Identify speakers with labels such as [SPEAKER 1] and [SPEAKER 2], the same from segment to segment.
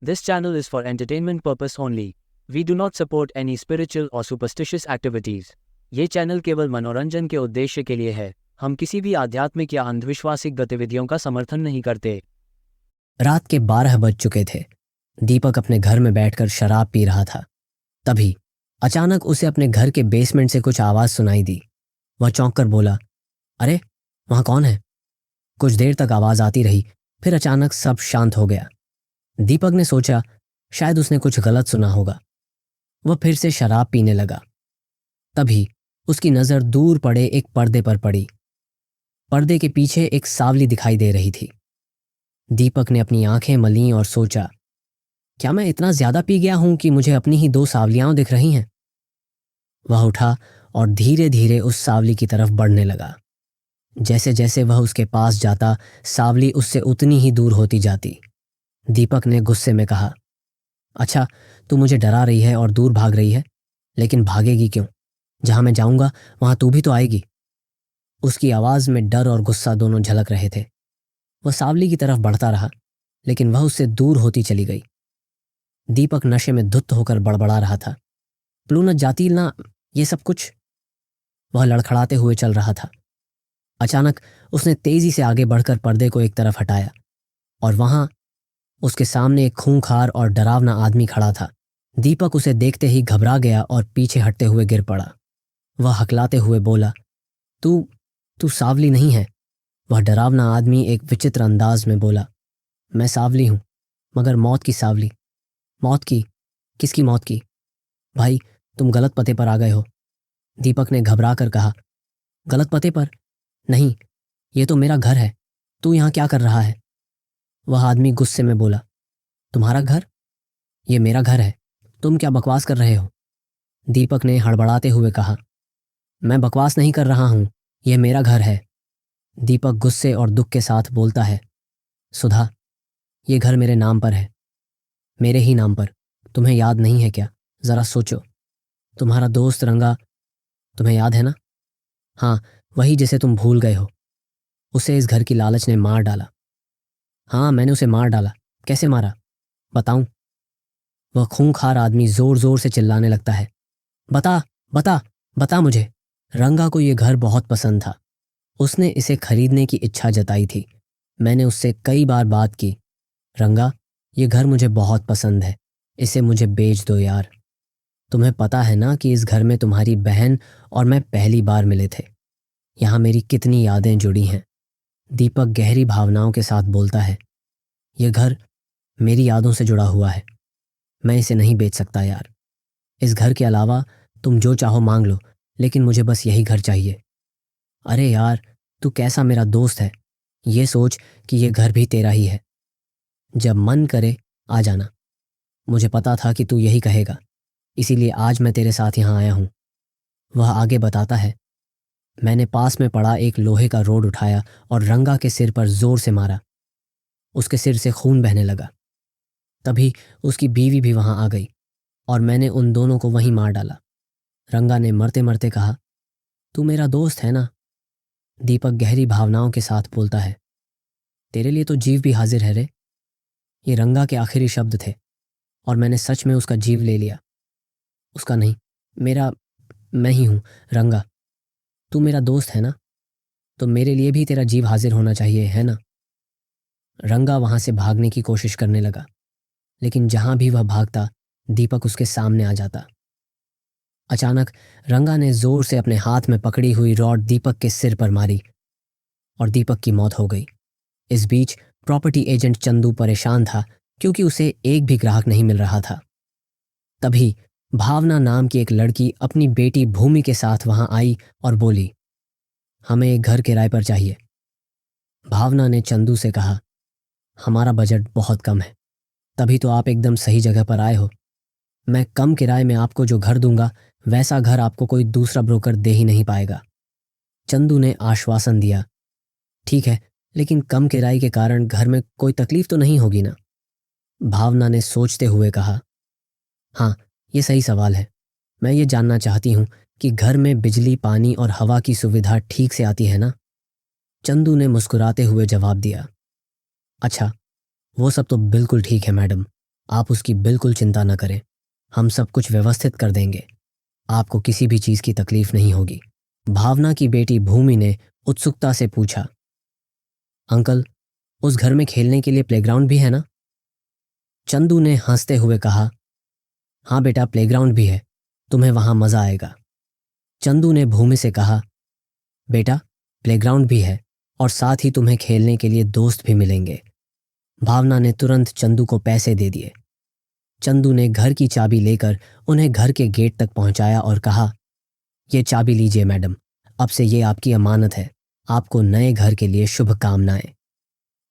[SPEAKER 1] This channel is for entertainment purpose only. We do not support any spiritual or superstitious activities. ये channel केवल मनोरंजन के उद्देश्य के लिए है। हम किसी भी आध्यात्मिक या अंधविश्वासिक गतिविधियों का समर्थन नहीं करते।
[SPEAKER 2] रात के 12 बज चुके थे। दीपक अपने घर में बैठकर शराब पी रहा था। तभी अचानक उसे अपने घर के बेसमेंट से कुछ आवाज़ सुनाई दी। वह चौंक कर बोला, अरे वहाँ कौन है? कुछ देर तक आवाज़ आती रही, फिर अचानक सब शांत हो गया। दीपक ने सोचा शायद उसने कुछ गलत सुना होगा। वह फिर से शराब पीने लगा। तभी उसकी नज़र दूर पड़े एक पर्दे पर पड़ी। पर्दे के पीछे एक सांवली दिखाई दे रही थी। दीपक ने अपनी आंखें मलीं और सोचा, क्या मैं इतना ज्यादा पी गया हूं कि मुझे अपनी ही 2 सांवलियां दिख रही हैं? वह उठा और धीरे धीरे उस सांवली की तरफ बढ़ने लगा। जैसे जैसे वह उसके पास जाता, सांवली उससे उतनी ही दूर होती जाती। दीपक ने गुस्से में कहा, अच्छा तू मुझे डरा रही है और दूर भाग रही है, लेकिन भागेगी क्यों? जहां मैं जाऊंगा वहां तू भी तो आएगी। उसकी आवाज में डर और गुस्सा दोनों झलक रहे थे। वह सांवली की तरफ बढ़ता रहा, लेकिन वह उससे दूर होती चली गई। दीपक नशे में धुत होकर बड़बड़ा रहा था, प्लूनत जातील ना ये सब कुछ। वह लड़खड़ाते हुए चल रहा था। अचानक उसने तेजी से आगे बढ़कर पर्दे को एक तरफ हटाया और वहां उसके सामने एक खूंखार और डरावना आदमी खड़ा था। दीपक उसे देखते ही घबरा गया और पीछे हटते हुए गिर पड़ा। वह हकलाते हुए बोला, तू सांवली नहीं है। वह डरावना आदमी एक विचित्र अंदाज में बोला, मैं सांवली हूं, मगर मौत की सांवली। मौत की? किसकी मौत की? भाई तुम गलत पते पर आ गए हो। दीपक ने घबरा कर कहा, गलत पते पर? नहीं, ये तो मेरा घर है। तू यहाँ क्या कर रहा है? वह आदमी गुस्से में बोला, तुम्हारा घर? ये मेरा घर है। तुम क्या बकवास कर रहे हो? दीपक ने हड़बड़ाते हुए कहा, मैं बकवास नहीं कर रहा हूं, यह मेरा घर है। दीपक गुस्से और दुख के साथ बोलता है, सुधा, ये घर मेरे नाम पर है, मेरे ही नाम पर। तुम्हें याद नहीं है क्या? जरा सोचो। तुम्हारा दोस्त रंगा, तुम्हें याद है ना? हाँ, वही जिसे तुम भूल गए हो। उसे इस घर की लालच ने मार डाला। हाँ, मैंने उसे मार डाला। कैसे मारा? बताऊं? वह खूंखार आदमी जोर जोर से चिल्लाने लगता है, बता बता बता मुझे। रंगा को यह घर बहुत पसंद था। उसने इसे खरीदने की इच्छा जताई थी। मैंने उससे कई बार बात की, रंगा ये घर मुझे बहुत पसंद है, इसे मुझे बेच दो यार। तुम्हें पता है ना कि इस घर में तुम्हारी बहन और मैं पहली बार मिले थे। यहाँ मेरी कितनी यादें जुड़ी हैं। दीपक गहरी भावनाओं के साथ बोलता है, यह घर मेरी यादों से जुड़ा हुआ है, मैं इसे नहीं बेच सकता यार। इस घर के अलावा तुम जो चाहो मांग लो, लेकिन मुझे बस यही घर चाहिए। अरे यार, तू कैसा मेरा दोस्त है। ये सोच कि यह घर भी तेरा ही है। जब मन करे आ जाना। मुझे पता था कि तू यही कहेगा, इसीलिए आज मैं तेरे साथ यहाँ आया हूँ। वह आगे बताता है, मैंने पास में पड़ा एक लोहे का रोड उठाया और रंगा के सिर पर जोर से मारा। उसके सिर से खून बहने लगा। तभी उसकी बीवी भी वहां आ गई और मैंने उन दोनों को वहीं मार डाला। रंगा ने मरते मरते कहा, तू मेरा दोस्त है ना? दीपक गहरी भावनाओं के साथ बोलता है, तेरे लिए तो जीव भी हाजिर है रे। ये रंगा के आखिरी शब्द थे और मैंने सच में उसका जीव ले लिया। उसका नहीं, मेरा। मैं ही हूं रंगा। तू मेरा दोस्त है ना, तो मेरे लिए भी तेरा जीव हाजिर होना चाहिए, है ना? रंगा वहां से भागने की कोशिश करने लगा, लेकिन जहां भी वह भागता दीपक उसके सामने आ जाता। अचानक रंगा ने जोर से अपने हाथ में पकड़ी हुई रॉड दीपक के सिर पर मारी और दीपक की मौत हो गई। इस बीच प्रॉपर्टी एजेंट चंदू परेशान था क्योंकि उसे एक भी ग्राहक नहीं मिल रहा था। तभी भावना नाम की एक लड़की अपनी बेटी भूमि के साथ वहां आई और बोली, हमें एक घर किराए पर चाहिए। भावना ने चंदू से कहा, हमारा बजट बहुत कम है। तभी तो आप एकदम सही जगह पर आए हो। मैं कम किराए में आपको जो घर दूंगा वैसा घर आपको कोई दूसरा ब्रोकर दे ही नहीं पाएगा। चंदू ने आश्वासन दिया, ठीक है, लेकिन कम किराए के कारण घर में कोई तकलीफ तो नहीं होगी ना? भावना ने सोचते हुए कहा, हाँ, ये सही सवाल है। मैं ये जानना चाहती हूँ कि घर में बिजली, पानी और हवा की सुविधा ठीक से आती है ना? चंदू ने मुस्कुराते हुए जवाब दिया, अच्छा, वो सब तो बिल्कुल ठीक है मैडम, आप उसकी बिल्कुल चिंता न करें, हम सब कुछ व्यवस्थित कर देंगे, आपको किसी भी चीज़ की तकलीफ नहीं होगी। भावना की बेटी भूमि ने उत्सुकता से पूछा, अंकल, उस घर में खेलने के लिए प्लेग्राउंड भी है ना? चंदू ने हंसते हुए कहा, हाँ बेटा, प्लेग्राउंड भी है, तुम्हें वहां मजा आएगा। चंदू ने भूमि से कहा, बेटा, प्लेग्राउंड भी है और साथ ही तुम्हें खेलने के लिए दोस्त भी मिलेंगे। भावना ने तुरंत चंदू को पैसे दे दिए। चंदू ने घर की चाबी लेकर उन्हें घर के गेट तक पहुंचाया और कहा, ये चाबी लीजिए मैडम, अब से ये आपकी अमानत है, आपको नए घर के लिए शुभकामनाएं।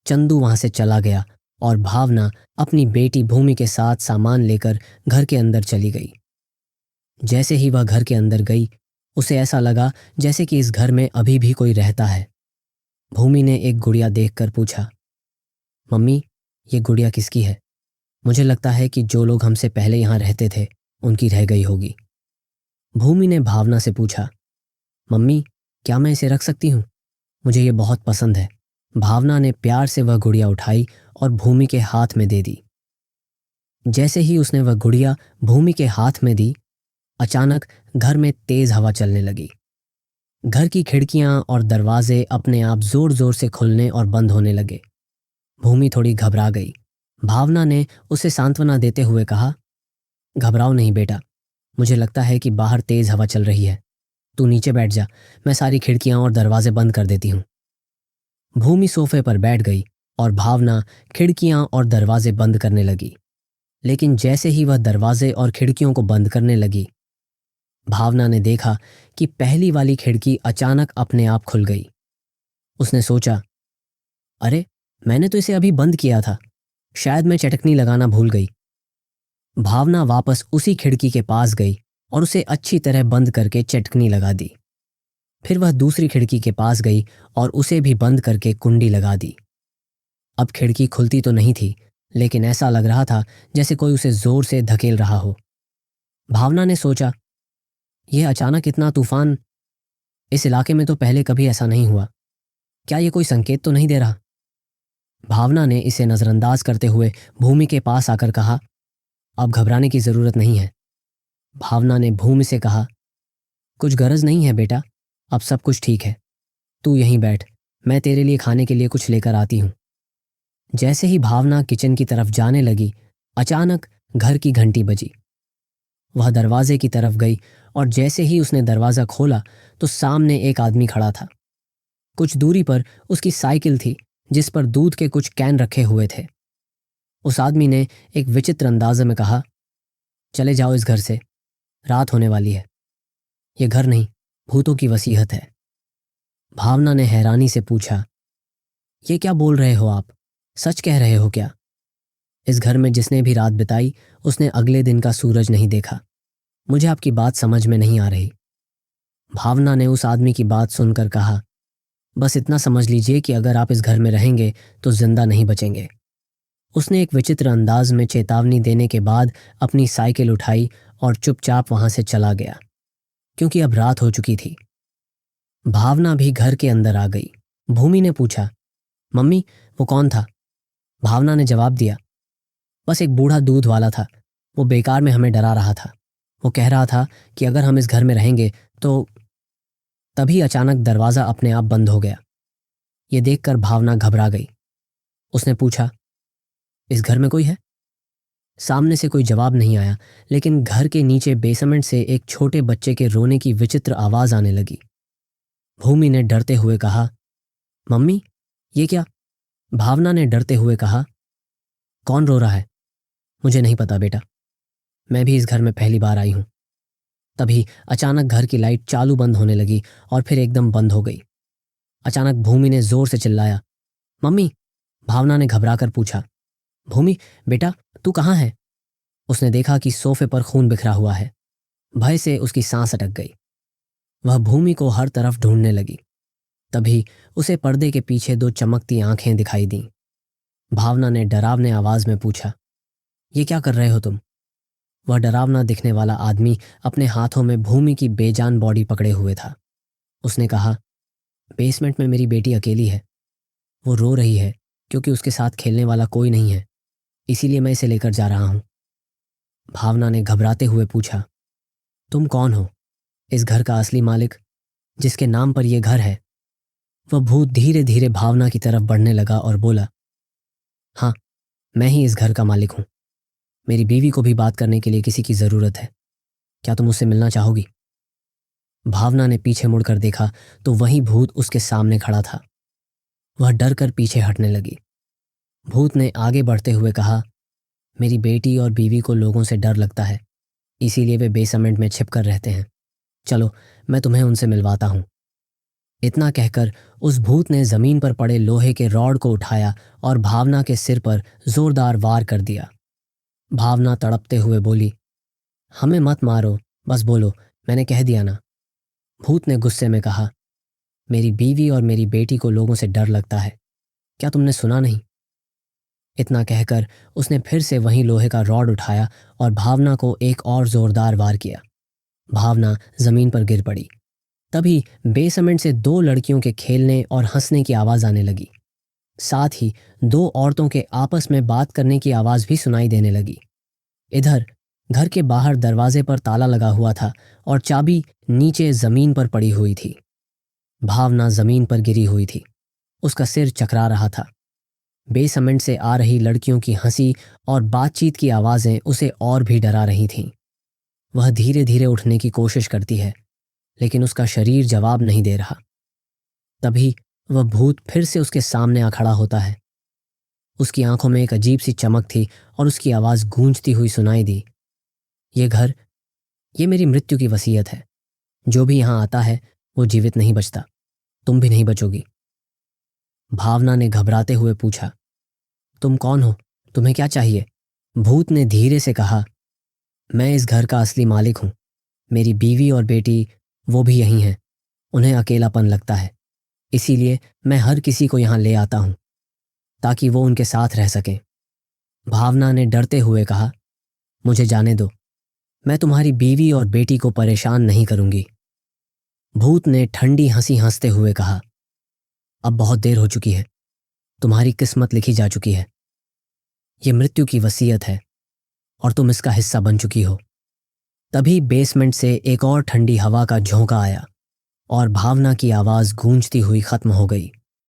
[SPEAKER 2] चंदू वहां से चला गया और भावना अपनी बेटी भूमि के साथ सामान लेकर घर के अंदर चली गई। जैसे ही वह घर के अंदर गई, उसे ऐसा लगा जैसे कि इस घर में अभी भी कोई रहता है। भूमि ने एक गुड़िया देखकर पूछा, मम्मी, ये गुड़िया किसकी है? मुझे लगता है कि जो लोग हमसे पहले यहाँ रहते थे उनकी रह गई होगी। भूमि ने भावना से पूछा, मम्मी, क्या मैं इसे रख सकती हूँ? मुझे ये बहुत पसंद है। भावना ने प्यार से वह गुड़िया उठाई और भूमि के हाथ में दे दी। जैसे ही उसने वह गुड़िया भूमि के हाथ में दी, अचानक घर में तेज हवा चलने लगी। घर की खिड़कियां और दरवाजे अपने आप जोर जोर से खुलने और बंद होने लगे। भूमि थोड़ी घबरा गई। भावना ने उसे सांत्वना देते हुए कहा, घबराओ नहीं बेटा, मुझे लगता है कि बाहर तेज हवा चल रही है, तू नीचे बैठ जा, मैं सारी खिड़कियां और दरवाजे बंद कर देती हूँ। भूमि सोफे पर बैठ गई और भावना खिड़कियां और दरवाजे बंद करने लगी। लेकिन जैसे ही वह दरवाजे और खिड़कियों को बंद करने लगी, भावना ने देखा कि पहली वाली खिड़की अचानक अपने आप खुल गई। उसने सोचा, अरे, मैंने तो इसे अभी बंद किया था, शायद मैं चटकनी लगाना भूल गई। भावना वापस उसी खिड़की के पास गई और उसे अच्छी तरह बंद करके चटकनी लगा दी। फिर वह दूसरी खिड़की के पास गई और उसे भी बंद करके कुंडी लगा दी। अब खिड़की खुलती तो नहीं थी, लेकिन ऐसा लग रहा था जैसे कोई उसे जोर से धकेल रहा हो। भावना ने सोचा, यह अचानक इतना तूफान, इस इलाके में तो पहले कभी ऐसा नहीं हुआ, क्या ये कोई संकेत तो नहीं दे रहा? भावना ने इसे नजरअंदाज करते हुए भूमि के पास आकर कहा, अब घबराने की जरूरत नहीं है। भावना ने भूमि से कहा, कुछ गरज नहीं है बेटा, अब सब कुछ ठीक है, तू यहीं बैठ, मैं तेरे लिए खाने के लिए कुछ लेकर आती हूँ। जैसे ही भावना किचन की तरफ जाने लगी, अचानक घर की घंटी बजी। वह दरवाजे की तरफ गई और जैसे ही उसने दरवाज़ा खोला तो सामने एक आदमी खड़ा था। कुछ दूरी पर उसकी साइकिल थी जिस पर दूध के कुछ कैन रखे हुए थे। उस आदमी ने एक विचित्र अंदाजे में कहा, चले जाओ इस घर से, रात होने वाली है। ये घर नहीं, भूतों की वसीयत है। भावना ने हैरानी से पूछा, ये क्या बोल रहे हो आप, सच कह रहे हो क्या? इस घर में जिसने भी रात बिताई उसने अगले दिन का सूरज नहीं देखा। मुझे आपकी बात समझ में नहीं आ रही। भावना ने उस आदमी की बात सुनकर कहा, बस इतना समझ लीजिए कि अगर आप इस घर में रहेंगे तो जिंदा नहीं बचेंगे। उसने एक विचित्र अंदाज में चेतावनी देने के बाद अपनी साइकिल उठाई और चुपचाप वहां से चला गया, क्योंकि अब रात हो चुकी थी। भावना भी घर के अंदर आ गई। भूमि ने पूछा, मम्मी, वो कौन था? भावना ने जवाब दिया, बस एक बूढ़ा दूध वाला था, वो बेकार में हमें डरा रहा था। वो कह रहा था कि अगर हम इस घर में रहेंगे तो। तभी अचानक दरवाज़ा अपने आप बंद हो गया। ये देखकर भावना घबरा गई। उसने पूछा, इस घर में कोई है? सामने से कोई जवाब नहीं आया, लेकिन घर के नीचे बेसमेंट से एक छोटे बच्चे के रोने की विचित्र आवाज़ आने लगी। भूमि ने डरते हुए कहा, मम्मी, ये क्या? भावना ने डरते हुए कहा, कौन रो रहा है? मुझे नहीं पता बेटा, मैं भी इस घर में पहली बार आई हूं। तभी अचानक घर की लाइट चालू बंद होने लगी और फिर एकदम बंद हो गई। अचानक भूमि ने जोर से चिल्लाया, मम्मी! भावना ने घबराकर पूछा, भूमि बेटा, तू कहाँ है? उसने देखा कि सोफे पर खून बिखरा हुआ है। भय से उसकी सांस अटक गई। वह भूमि को हर तरफ ढूंढने लगी। तभी उसे पर्दे के पीछे दो चमकती आंखें दिखाई दीं। भावना ने डरावने आवाज में पूछा, ये क्या कर रहे हो तुम? वह डरावना दिखने वाला आदमी अपने हाथों में भूमि की बेजान बॉडी पकड़े हुए था। उसने कहा, बेसमेंट में मेरी बेटी अकेली है। वो रो रही है क्योंकि उसके साथ खेलने वाला कोई नहीं है, इसीलिए मैं इसे लेकर जा रहा हूं। भावना ने घबराते हुए पूछा, तुम कौन हो? इस घर का असली मालिक, जिसके नाम पर यह घर है? वह भूत धीरे धीरे भावना की तरफ बढ़ने लगा और बोला, हाँ, मैं ही इस घर का मालिक हूं। मेरी बीवी को भी बात करने के लिए किसी की जरूरत है। क्या तुम उससे मिलना चाहोगी? भावना ने पीछे मुड़कर देखा तो वही भूत उसके सामने खड़ा था। वह डर कर पीछे हटने लगी। भूत ने आगे बढ़ते हुए कहा, मेरी बेटी और बीवी को लोगों से डर लगता है, इसीलिए वे बेसमेंट में छिपकर रहते हैं। चलो, मैं तुम्हें उनसे मिलवाता हूं। इतना कहकर उस भूत ने जमीन पर पड़े लोहे के रॉड को उठाया और भावना के सिर पर जोरदार वार कर दिया। भावना तड़पते हुए बोली, हमें मत मारो, बस बोलो, मैंने कह दिया ना। भूत ने गुस्से में कहा, मेरी बीवी और मेरी बेटी को लोगों से डर लगता है, क्या तुमने सुना नहीं? इतना कहकर उसने फिर से वही लोहे का रॉड उठाया और भावना को एक और जोरदार वार किया। भावना जमीन पर गिर पड़ी। तभी बेसमेंट से दो लड़कियों के खेलने और हंसने की आवाज आने लगी। साथ ही दो औरतों के आपस में बात करने की आवाज भी सुनाई देने लगी। इधर घर के बाहर दरवाजे पर ताला लगा हुआ था और चाबी नीचे जमीन पर पड़ी हुई थी। भावना जमीन पर गिरी हुई थी। उसका सिर चकरा रहा था। बेसमेंट से आ रही लड़कियों की हंसी और बातचीत की आवाजें उसे और भी डरा रही थीं। वह धीरे धीरे उठने की कोशिश करती है, लेकिन उसका शरीर जवाब नहीं दे रहा। तभी वह भूत फिर से उसके सामने आ खड़ा होता है। उसकी आंखों में एक अजीब सी चमक थी और उसकी आवाज गूंजती हुई सुनाई दी, ये घर, ये मेरी मृत्यु की वसीयत है। जो भी यहां आता है वो जीवित नहीं बचता। तुम भी नहीं बचोगी। भावना ने घबराते हुए पूछा, तुम कौन हो? तुम्हें क्या चाहिए? भूत ने धीरे से कहा, मैं इस घर का असली मालिक हूं। मेरी बीवी और बेटी वो भी यहीं हैं। उन्हें अकेलापन लगता है, इसीलिए मैं हर किसी को यहां ले आता हूं ताकि वो उनके साथ रह सकें। भावना ने डरते हुए कहा, मुझे जाने दो, मैं तुम्हारी बीवी और बेटी को परेशान नहीं करूंगी। भूत ने ठंडी हंसी हंसते हुए कहा, अब बहुत देर हो चुकी है। तुम्हारी किस्मत लिखी जा चुकी है। ये मृत्यु की वसीयत है और तुम इसका हिस्सा बन चुकी हो। तभी बेसमेंट से एक और ठंडी हवा का झोंका आया और भावना की आवाज गूंजती हुई खत्म हो गई।